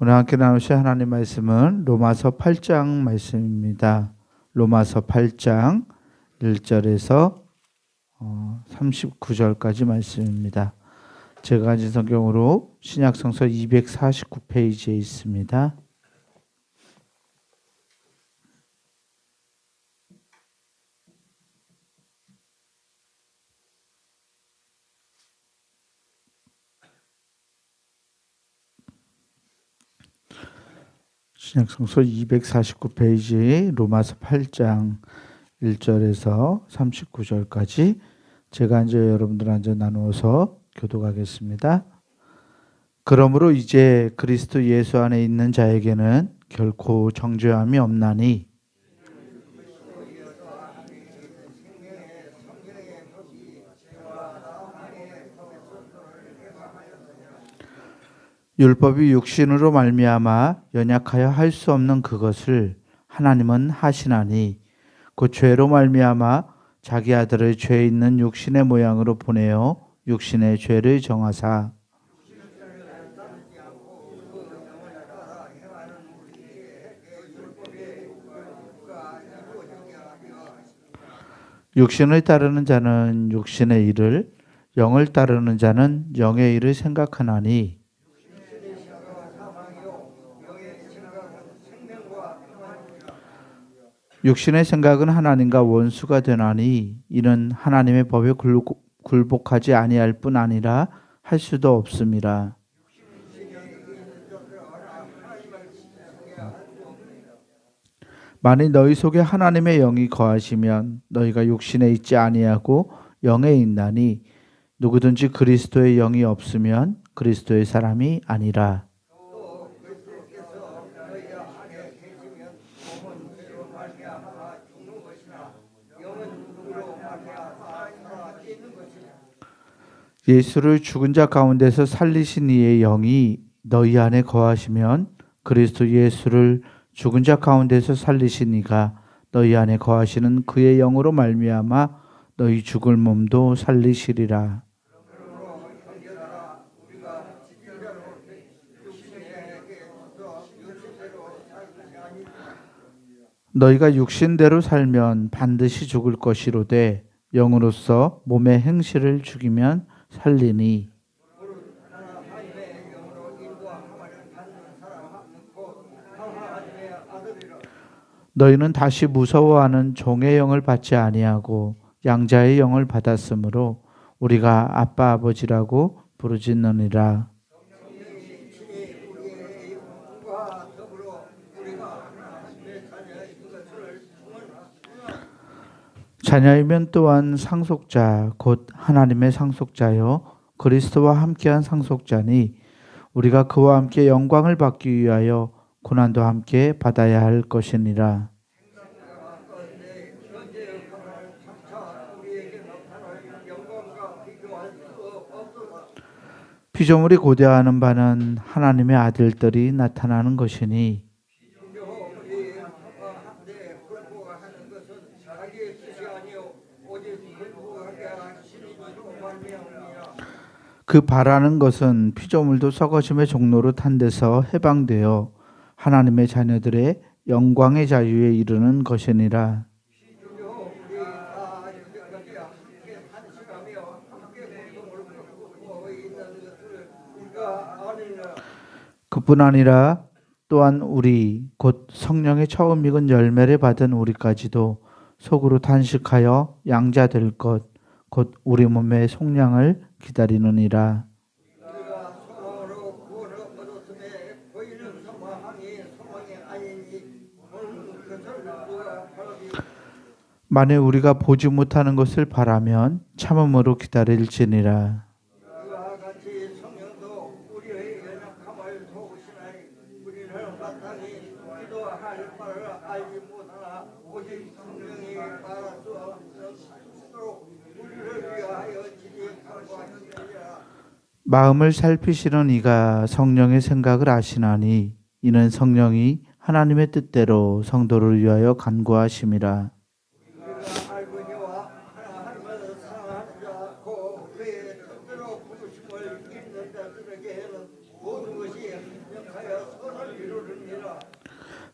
오늘 함께 나누실 하나님 말씀은 로마서 8장 말씀입니다. 로마서 8장 1절에서 39절까지 말씀입니다. 제가 가진 성경으로 신약성서 249페이지에 있습니다. 신약성서 249페이지 로마서 8장 1절에서 39절까지 제가 이제 여러분들 앉아 나누어서 교독하겠습니다. 그러므로 이제 그리스도 예수 안에 있는 자에게는 결코 정죄함이 없나니 율법이 육신으로 말미암아 연약하여 할 수 없는 그것을 하나님은 하시나니 그 죄로 말미암아 자기 아들을 죄 있는 육신의 모양으로 보내어 육신의 죄를 정하사 육신을 따르는 자는 육신의 일을 영을 따르는 자는 영의 일을 생각하나니 육신의 생각은 하나님과 원수가 되나니 이는 하나님의 법에 굴복하지 아니할 뿐 아니라 할 수도 없음이라. 만일 너희 속에 하나님의 영이 거하시면 너희가 육신에 있지 아니하고 영에 있나니 누구든지 그리스도의 영이 없으면 그리스도의 사람이 아니라. 예수를 죽은 자 가운데서 살리신 이의 영이 너희 안에 거하시면 그리스도 예수를 죽은 자 가운데서 살리신 이가 너희 안에 거하시는 그의 영으로 말미암아 너희 죽을 몸도 살리시리라. 너희가 육신대로 살면 반드시 죽을 것이로되 영으로서 몸의 행실을 죽이면 살리니 너희는 다시 무서워하는 종의 영을 받지 아니하고 양자의 영을 받았으므로 우리가 아빠 아버지라고 부르짖느니라. 자녀이면 또한 상속자 곧 하나님의 상속자요 그리스도와 함께한 상속자니 우리가 그와 함께 영광을 받기 위하여 고난도 함께 받아야 할 것이니라. 피조물이 고대하는 바는 하나님의 아들들이 나타나는 것이니 그 바라는 것은 피조물도 썩어짐의 종로로 탄 데서 해방되어 하나님의 자녀들의 영광의 자유에 이르는 것이니라. 그뿐 아니라 또한 우리 곧 성령의 처음 익은 열매를 받은 우리까지도 속으로 단식하여 양자 될 것 곧 우리 몸의 속량을 기다리느니라. 만일 우리가 보지 못하는 것을 바라면 참음으로 기다릴지니라. 마음을 살피시는 이가 성령의 생각을 아시나니 이는 성령이 하나님의 뜻대로 성도를 위하여 간구하심이라.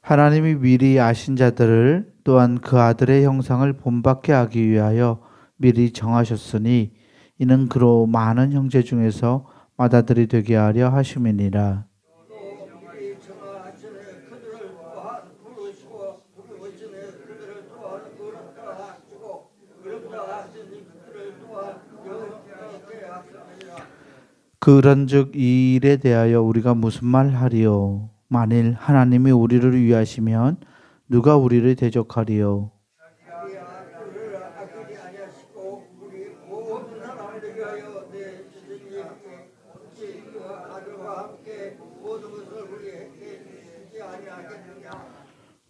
하나님이 미리 아신 자들을 또한 그 아들의 형상을 본받게 하기 위하여 미리 정하셨으니 이는 그로 많은 형제 중에서 맏아들이 되게 하려 하심이니라. 그런즉 이 일에 대하여 우리가 무슨 말 하리요? 만일 하나님이 우리를 위하시면 누가 우리를 대적하리요?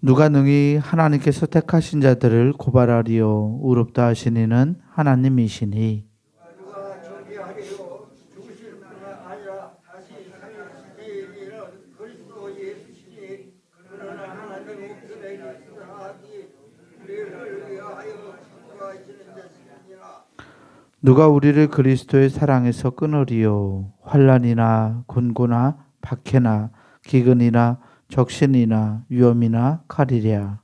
누가 능히 하나님께서 택하신 자들을 고발하리요? 의롭다 하신 이는 하나님이시니. 누가 우리를 그리스도의 사랑에서 끊으리요? 환난이나 곤고나 박해나 기근이나 적신이나 위험이나 칼이랴.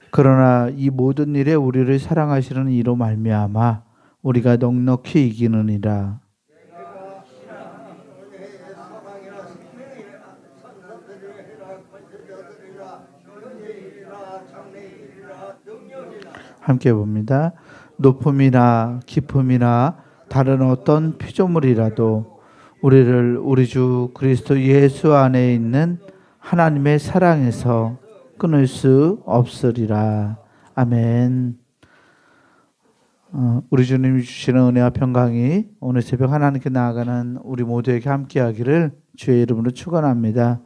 그러나 이 모든 일에 우리를 사랑하시는 이로 말미암아 우리가 넉넉히 이기느니라. 함께 봅니다. 높음이나 깊음이나 다른 어떤 피조물이라도 우리를 우리 주 그리스도 예수 안에 있는 하나님의 사랑에서 끊을 수 없으리라. 아멘. 우리 주님이 주시는 은혜와 평강이 오늘 새벽 하나님께 나아가는 우리 모두에게 함께하기를 주의 이름으로 축원합니다.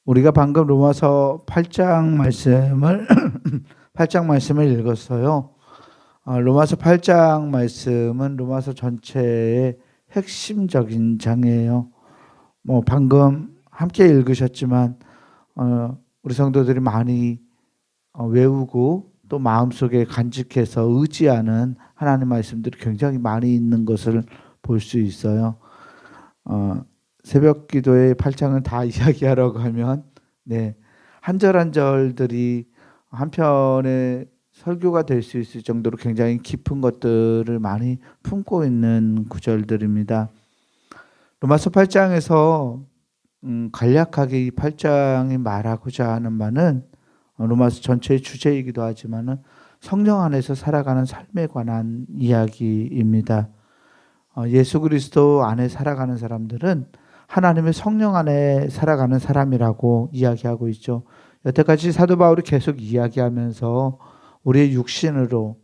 우리가 방금 로마서 8장 말씀을 8장 말씀을 읽었어요. 로마서 8장 말씀은 로마서 전체의 핵심적인 장이에요. 방금 함께 읽으셨지만 우리 성도들이 많이 외우고 또 마음속에 간직해서 의지하는 하나님 말씀들이 굉장히 많이 있는 것을 볼 수 있어요. 새벽 기도의 8장을 다 이야기하려고 하면 한 절 한 절들이 한 편의 설교가 될 수 있을 정도로 굉장히 깊은 것들을 많이 품고 있는 구절들입니다. 로마서 8장에서 간략하게 이 8장이 말하고자 하는 바는 로마서 전체의 주제이기도 하지만 성령 안에서 살아가는 삶에 관한 이야기입니다. 예수 그리스도 안에 살아가는 사람들은 하나님의 성령 안에 살아가는 사람이라고 이야기하고 있죠. 여태까지 사도 바울이 계속 이야기하면서 우리의 육신으로,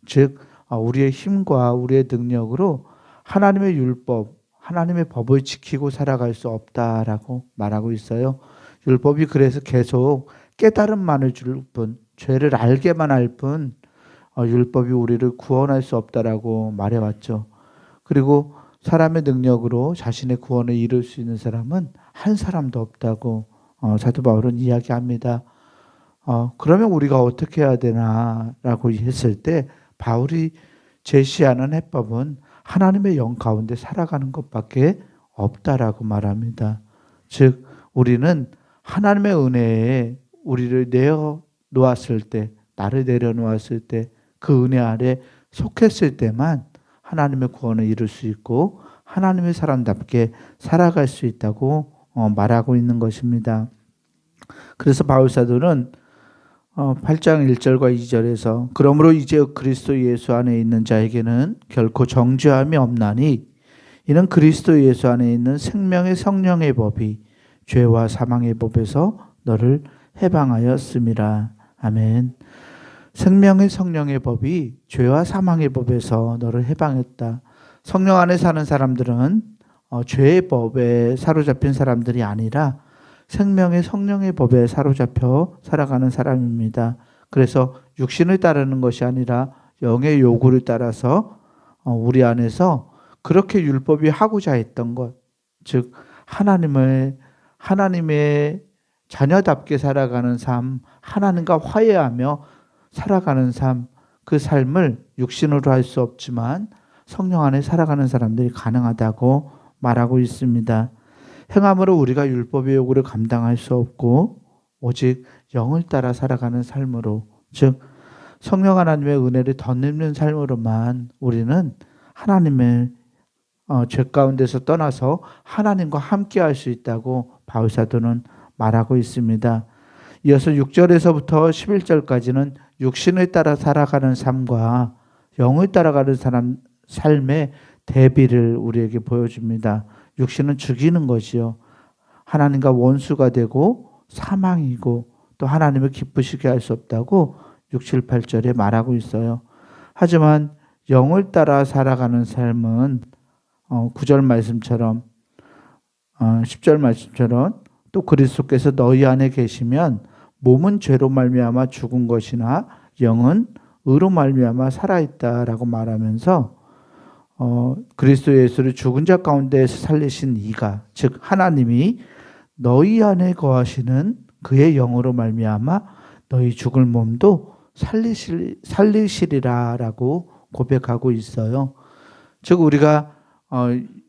즉 우리의 힘과 우리의 능력으로 하나님의 율법, 하나님의 법을 지키고 살아갈 수 없다라고 말하고 있어요. 율법이 그래서 계속 깨달음만을 줄 뿐, 죄를 알게만 할 뿐 율법이 우리를 구원할 수 없다라고 말해왔죠. 그리고 사람의 능력으로 자신의 구원을 이룰 수 있는 사람은 한 사람도 없다고 사도 바울은 이야기합니다. 그러면 우리가 어떻게 해야 되나라고 했을 때 바울이 제시하는 해법은 하나님의 영 가운데 살아가는 것밖에 없다라고 말합니다. 즉 우리는 하나님의 은혜에 우리를 내어놓았을 때, 나를 내려놓았을 때, 그 은혜 아래 속했을 때만 하나님의 구원을 이룰 수 있고 하나님의 사람답게 살아갈 수 있다고 말하고 있는 것입니다. 그래서 바울사도는 8장 1절과 2절에서 그러므로 이제 그리스도 예수 안에 있는 자에게는 결코 정죄함이 없나니 이는 그리스도 예수 안에 있는 생명의 성령의 법이 죄와 사망의 법에서 너를 해방하였음이라. 아멘. 생명의 성령의 법이 죄와 사망의 법에서 너를 해방했다. 성령 안에 사는 사람들은 죄의 법에 사로잡힌 사람들이 아니라 생명의 성령의 법에 사로잡혀 살아가는 사람입니다. 그래서 육신을 따르는 것이 아니라 영의 요구를 따라서 우리 안에서 그렇게 율법이 하고자 했던 것, 즉 하나님의 자녀답게 살아가는 삶, 하나님과 화해하며 살아가는 삶, 그 삶을 육신으로 할 수 없지만 성령 안에 살아가는 사람들이 가능하다고 말하고 있습니다. 행함으로 우리가 율법의 요구를 감당할 수 없고 오직 영을 따라 살아가는 삶으로, 즉 성령 하나님의 은혜를 덧입는 삶으로만 우리는 하나님의 죄 가운데서 떠나서 하나님과 함께 할 수 있다고 바울 사도는 말하고 있습니다. 이어서 6절에서부터 11절까지는 육신을 따라 살아가는 삶과 영을 따라가는 삶의 대비를 우리에게 보여줍니다. 육신은 죽이는 것이요, 하나님과 원수가 되고 사망이고 또 하나님을 기쁘시게 할 수 없다고 6, 7, 8절에 말하고 있어요. 하지만 영을 따라 살아가는 삶은 9절 말씀처럼 10절 말씀처럼 또 그리스도께서 너희 안에 계시면 몸은 죄로 말미암아 죽은 것이나 영은 의로 말미암아 살아있다라고 말하면서 그리스도 예수를 죽은 자 가운데에서 살리신 이가, 즉 하나님이 너희 안에 거하시는 그의 영으로 말미암아 너희 죽을 몸도 살리시리라라고 고백하고 있어요. 즉 우리가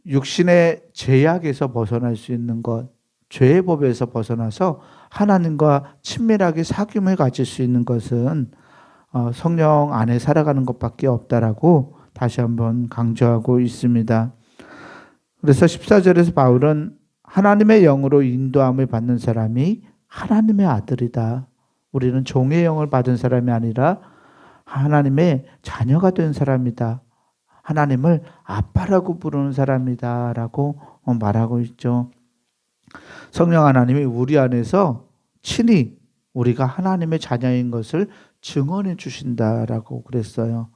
육신의 죄악에서 벗어날 수 있는 것, 죄의 법에서 벗어나서 하나님과 친밀하게 사귐을 가질 수 있는 것은 성령 안에 살아가는 것밖에 없다라고 다시 한번 강조하고 있습니다. 그래서 14절에서 바울은 하나님의 영으로 인도함을 받는 사람이 하나님의 아들이다. 우리는 종의 영을 받은 사람이 아니라 하나님의 자녀가 된 사람이다. 하나님을 아빠라고 부르는 사람이다 라고 말하고 있죠. 성령 하나님이 우리 안에서 친히 우리가 하나님의 자녀인 것을 증언해 주신다라고 그랬어요.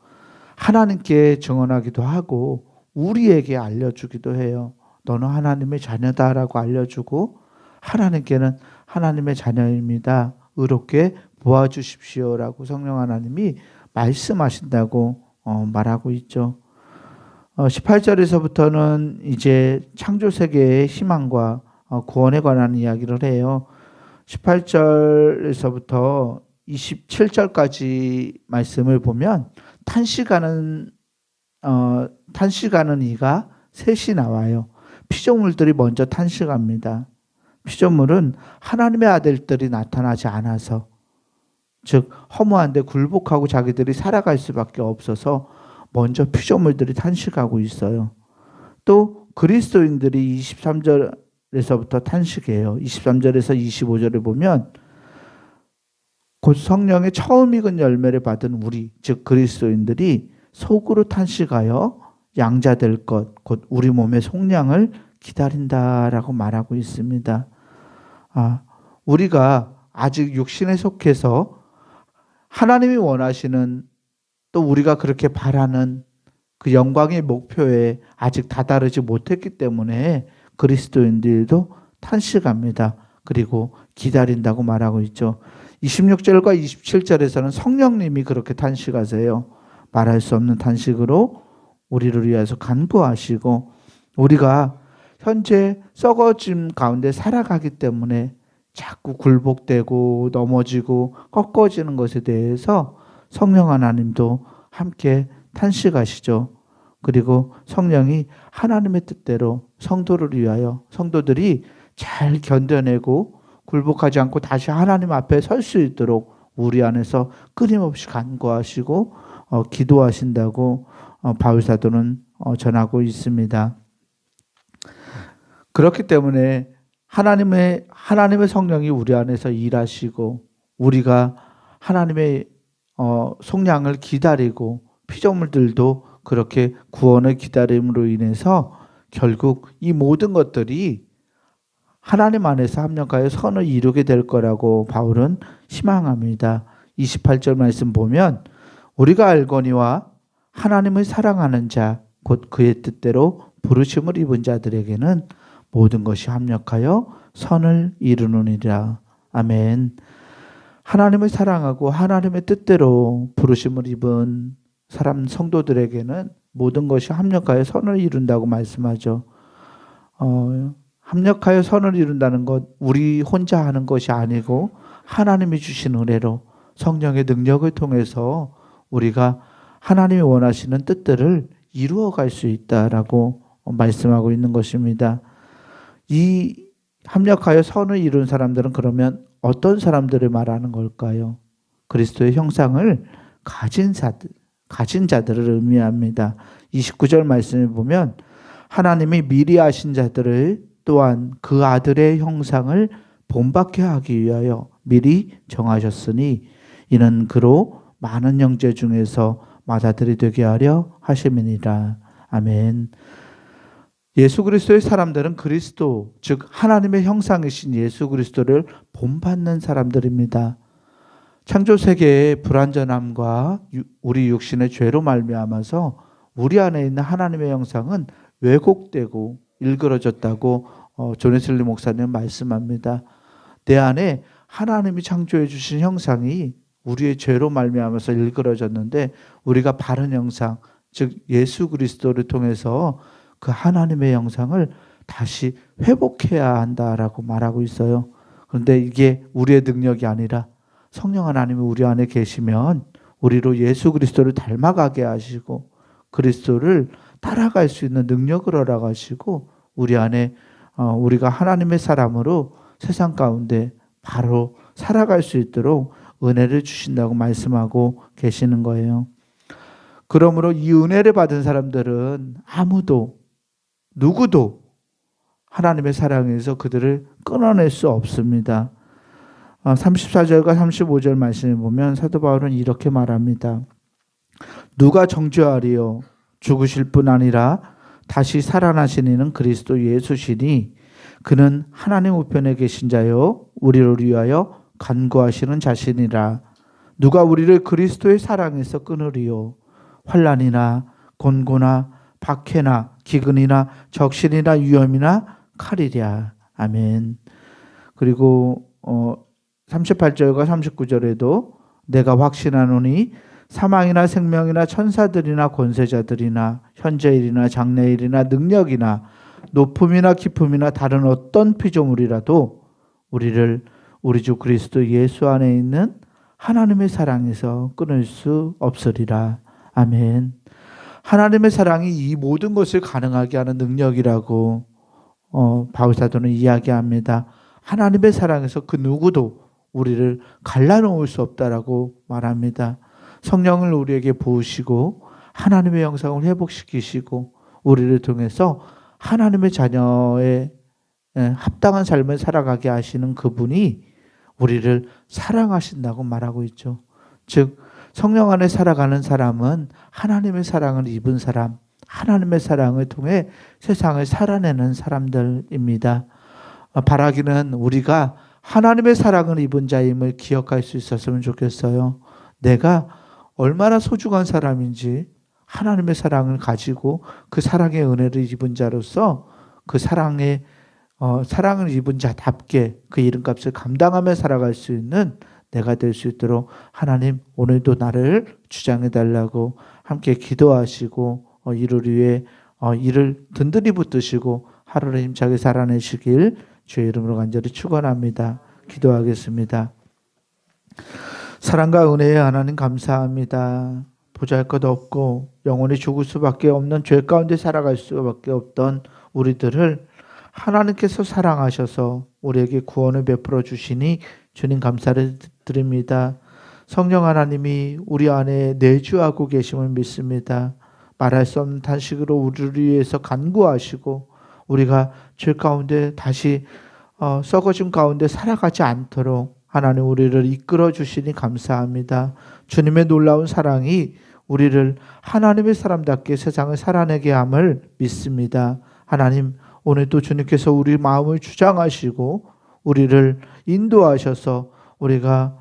하나님께 증언하기도 하고 우리에게 알려주기도 해요. 너는 하나님의 자녀다라고 알려주고, 하나님께는 하나님의 자녀입니다, 의롭게 보아주십시오라고 성령 하나님이 말씀하신다고 말하고 있죠. 18절에서부터는 이제 창조 세계의 희망과 구원에 관한 이야기를 해요. 18절에서부터 27절까지 말씀을 보면 탄식하는 이가 셋이 나와요. 피조물들이 먼저 탄식합니다. 피조물은 하나님의 아들들이 나타나지 않아서, 즉 허무한데 굴복하고 자기들이 살아갈 수밖에 없어서 먼저 피조물들이 탄식하고 있어요. 또 그리스도인들이 23절에서부터 탄식해요. 23절에서 25절을 보면 곧 성령의 처음 익은 열매를 받은 우리, 즉 그리스도인들이 속으로 탄식하여 양자될 것, 곧 우리 몸의 속량을 기다린다라고 말하고 있습니다. 우리가 아직 육신에 속해서 하나님이 원하시는, 또 우리가 그렇게 바라는 그 영광의 목표에 아직 다다르지 못했기 때문에 그리스도인들도 탄식합니다. 그리고 기다린다고 말하고 있죠. 26절과 27절에서는 성령님이 그렇게 탄식하세요. 말할 수 없는 탄식으로 우리를 위해서 간구하시고, 우리가 현재 썩어짐 가운데 살아가기 때문에 자꾸 굴복되고 넘어지고 꺾어지는 것에 대해서 성령 하나님도 함께 탄식하시죠. 그리고 성령이 하나님의 뜻대로 성도를 위하여, 성도들이 잘 견뎌내고 굴복하지 않고 다시 하나님 앞에 설 수 있도록 우리 안에서 끊임없이 간구하시고 기도하신다고 바울 사도는 전하고 있습니다. 그렇기 때문에 하나님의 성령이 우리 안에서 일하시고, 우리가 하나님의 속량을 기다리고, 피조물들도 그렇게 구원을 기다림으로 인해서 결국 이 모든 것들이 하나님 안에서 합력하여 선을 이루게 될 거라고 바울은 희망합니다. 28절 말씀 보면 우리가 알거니와 하나님을 사랑하는 자, 곧 그의 뜻대로 부르심을 입은 자들에게는 모든 것이 합력하여 선을 이루느니라. 아멘. 하나님을 사랑하고 하나님의 뜻대로 부르심을 입은 사람 성도들에게는 모든 것이 합력하여 선을 이룬다고 말씀하죠. 합력하여 선을 이룬다는 것 우리 혼자 하는 것이 아니고 하나님이 주신 은혜로 성령의 능력을 통해서 우리가 하나님이 원하시는 뜻들을 이루어갈 수 있다라고 말씀하고 있는 것입니다. 이 합력하여 선을 이룬 사람들은 그러면 어떤 사람들을 말하는 걸까요? 그리스도의 형상을 가진 자들을 의미합니다. 29절 말씀을 보면 하나님이 미리 아신 자들을 또한 그 아들의 형상을 본받게 하기 위하여 미리 정하셨으니 이는 그로 많은 형제 중에서 맏아들이 되게 하려 하심이니라. 아멘. 예수 그리스도의 사람들은 그리스도, 즉 하나님의 형상이신 예수 그리스도를 본받는 사람들입니다. 창조 세계의 불완전함과 우리 육신의 죄로 말미암아서 우리 안에 있는 하나님의 형상은 왜곡되고 일그러졌다고 존 웨슬리 목사님 말씀합니다. 내 안에 하나님이 창조해 주신 형상이 우리의 죄로 말미암아서 일그러졌는데 우리가 바른 형상, 즉 예수 그리스도를 통해서 그 하나님의 형상을 다시 회복해야 한다라고 말하고 있어요. 그런데 이게 우리의 능력이 아니라 성령 하나님이 우리 안에 계시면 우리로 예수 그리스도를 닮아가게 하시고 그리스도를 따라갈 수 있는 능력을 허락하시고 우리 안에 우리가 하나님의 사람으로 세상 가운데 바로 살아갈 수 있도록 은혜를 주신다고 말씀하고 계시는 거예요. 그러므로 이 은혜를 받은 사람들은 누구도 하나님의 사랑에서 그들을 끊어낼 수 없습니다. 34절과 35절 말씀을 보면 사도 바울은 이렇게 말합니다. 누가 정죄하리요? 죽으실 뿐 아니라 다시 살아나신 이는 그리스도 예수시니 그는 하나님 우편에 계신 자요 우리를 위하여 간구하시는 자신이라. 누가 우리를 그리스도의 사랑에서 끊으리요? 환난이나 곤고나 박해나 기근이나 적신이나 위험이나 칼이랴. 아멘. 그리고 38절과 39절에도 내가 확신하노니 사망이나 생명이나 천사들이나 권세자들이나 현재일이나 장래일이나 능력이나 높음이나 깊음이나 다른 어떤 피조물이라도 우리를 우리 주 그리스도 예수 안에 있는 하나님의 사랑에서 끊을 수 없으리라. 아멘. 하나님의 사랑이 이 모든 것을 가능하게 하는 능력이라고 바울사도는 이야기합니다. 하나님의 사랑에서 그 누구도 우리를 갈라놓을 수 없다라고 말합니다. 성령을 우리에게 부으시고 하나님의 형상을 회복시키시고 우리를 통해서 하나님의 자녀의 합당한 삶을 살아가게 하시는 그분이 우리를 사랑하신다고 말하고 있죠. 즉 성령 안에 살아가는 사람은 하나님의 사랑을 입은 사람, 하나님의 사랑을 통해 세상을 살아내는 사람들입니다. 바라기는 우리가 하나님의 사랑을 입은 자임을 기억할 수 있었으면 좋겠어요. 내가 얼마나 소중한 사람인지 하나님의 사랑을 가지고 그 사랑의 은혜를 입은 자로서 그 사랑을 입은 자답게 그 이름값을 감당하며 살아갈 수 있는 내가 될 수 있도록 하나님 오늘도 나를 주장해 달라고 함께 기도하시고 이를 위해 이를 든든히 붙드시고 하루를 힘차게 살아내시길 주의 이름으로 간절히 축원합니다. 기도하겠습니다. 사랑과 은혜의 하나님 감사합니다. 보잘것없고 영원히 죽을 수밖에 없는 죄 가운데 살아갈 수밖에 없던 우리들을 하나님께서 사랑하셔서 우리에게 구원을 베풀어 주시니 주님 감사를 드립니다. 성령 하나님이 우리 안에 내주하고 계심을 믿습니다. 말할 수 없는 탄식으로 우리를 위해서 간구하시고 우리가 죄 가운데 다시 썩어짐 가운데 살아가지 않도록 하나님 우리를 이끌어 주시니 감사합니다. 주님의 놀라운 사랑이 우리를 하나님의 사람답게 세상을 살아내게 함을 믿습니다. 하나님 오늘도 주님께서 우리 마음을 주장하시고 우리를 인도하셔서 우리가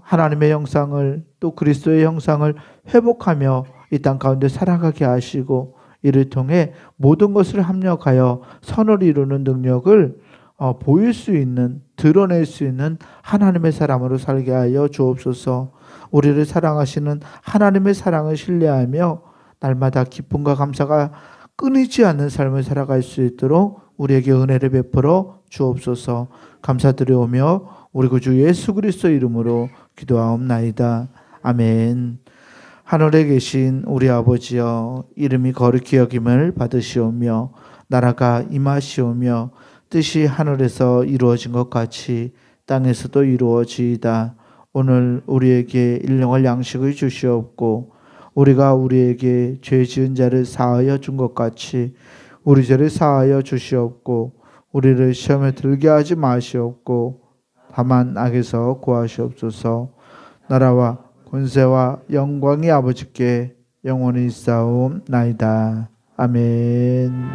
하나님의 형상을 또 그리스도의 형상을 회복하며 이 땅 가운데 살아가게 하시고 이를 통해 모든 것을 합력하여 선을 이루는 능력을 보일 수 있는 드러낼 수 있는 하나님의 사람으로 살게 하여 주옵소서. 우리를 사랑하시는 하나님의 사랑을 신뢰하며 날마다 기쁨과 감사가 끊이지 않는 삶을 살아갈 수 있도록 우리에게 은혜를 베풀어 주옵소서. 감사드려오며 우리 구주 예수 그리스도 이름으로 기도하옵나이다. 아멘. 하늘에 계신 우리 아버지여, 이름이 거룩히 여김을 받으시오며 나라가 임하시오며 뜻이 하늘에서 이루어진 것 같이 땅에서도 이루어지이다. 오늘 우리에게 일용할 양식을 주시옵고 우리가 우리에게 죄 지은 자를 사하여 준 것 같이 우리 죄를 사하여 주시옵고 우리를 시험에 들게 하지 마시옵고 다만 악에서 구하시옵소서. 나라와 권세와 영광이 아버지께 영원히 있사옵나이다. 아멘.